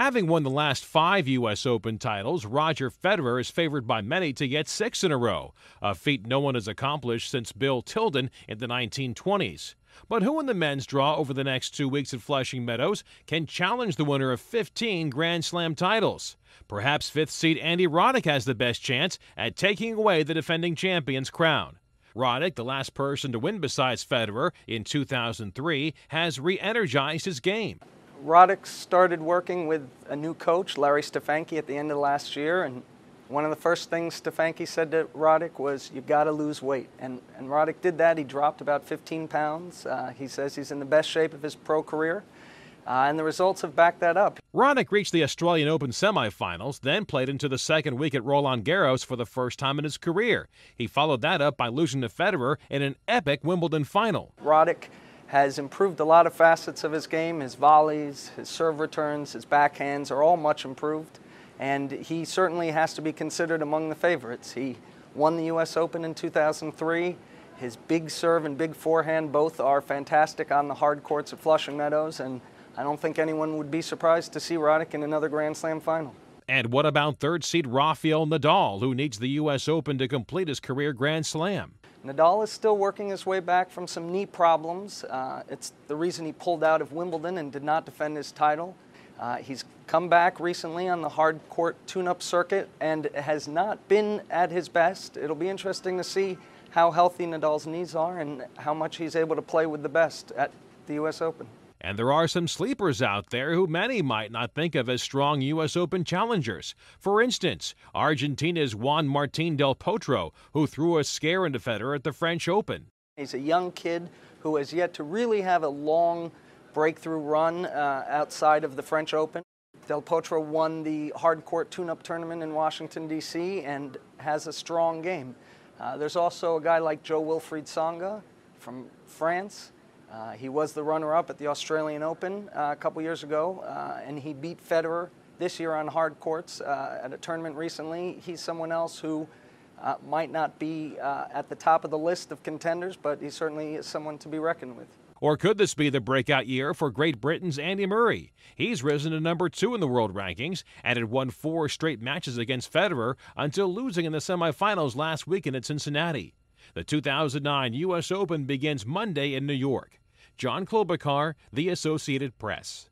Having won the last 5 U.S. Open titles, Roger Federer is favored by many to get 6 in a row, a feat no one has accomplished since Bill Tilden in the 1920s. But who in the men's draw over the next 2 weeks at Flushing Meadows can challenge the winner of 15 Grand Slam titles? Perhaps 5th seed Andy Roddick has the best chance at taking away the defending champion's crown. Roddick, the last person to win besides Federer in 2003, has re-energized his game. Roddick started working with a new coach, Larry Stefanki, at the end of last year, and one of the first things Stefanki said to Roddick was, "You got to lose weight." And Roddick did that. He dropped about 15 pounds. He says he's in the best shape of his pro career, and the results have backed that up. Roddick reached the Australian Open semifinals, then played into the second week at Roland Garros for the first time in his career. He followed that up by losing to Federer in an epic Wimbledon final. Roddick has improved a lot of facets of his game. His volleys, his serve returns, his backhands are all much improved, and he certainly has to be considered among the favorites. He won the U.S. Open in 2003. His big serve and big forehand both are fantastic on the hard courts at Flushing Meadows, and I don't think anyone would be surprised to see Roddick in another Grand Slam final. And what about 3rd seed Rafael Nadal, who needs the U.S. Open to complete his career Grand Slam? Nadal is still working his way back from some knee problems. It's the reason he pulled out of Wimbledon and did not defend his title. He's come back recently on the hard court tune-up circuit and has not been at his best. It'll be interesting to see how healthy Nadal's knees are and how much he's able to play with the best at the U.S. Open. And there are some sleepers out there who many might not think of as strong U.S. Open challengers. For instance, Argentina's Juan Martín del Potro, who threw a scare into Federer at the French Open. He's a young kid who has yet to really have a long breakthrough run outside of the French Open. Del Potro won the hard court tune-up tournament in Washington, D.C. and has a strong game. There's also a guy like Jo-Wilfried Tsonga from France. He was the runner-up at the Australian Open a couple years ago, and he beat Federer this year on hard courts at a tournament recently. He's someone else who might not be at the top of the list of contenders, but he certainly is someone to be reckoned with. Or could this be the breakout year for Great Britain's Andy Murray? He's risen to number 2 in the world rankings and had won 4 straight matches against Federer until losing in the semifinals last weekend at Cincinnati. The 2009 U.S. Open begins Monday in New York. John Klobuchar, The Associated Press.